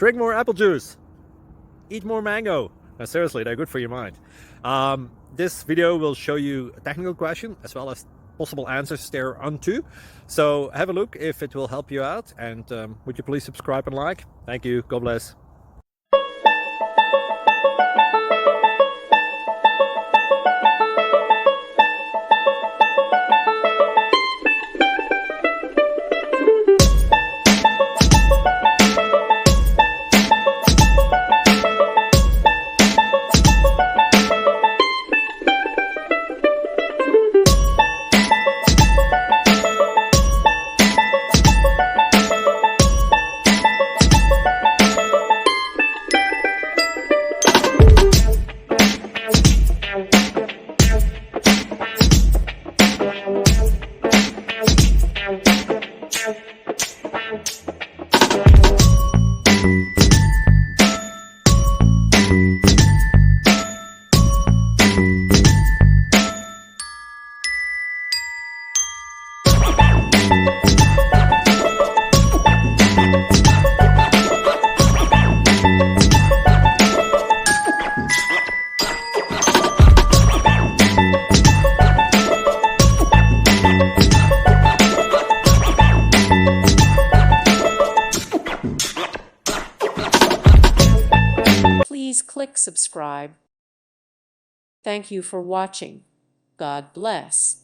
Drink more apple juice. Eat more mango. No, seriously, they're good for your mind. This video will show you a technical question as well as possible answers thereunto. So have a look if it will help you out, and would you please subscribe and like? Thank you. God bless. Please click subscribe. Thank you for watching. God bless.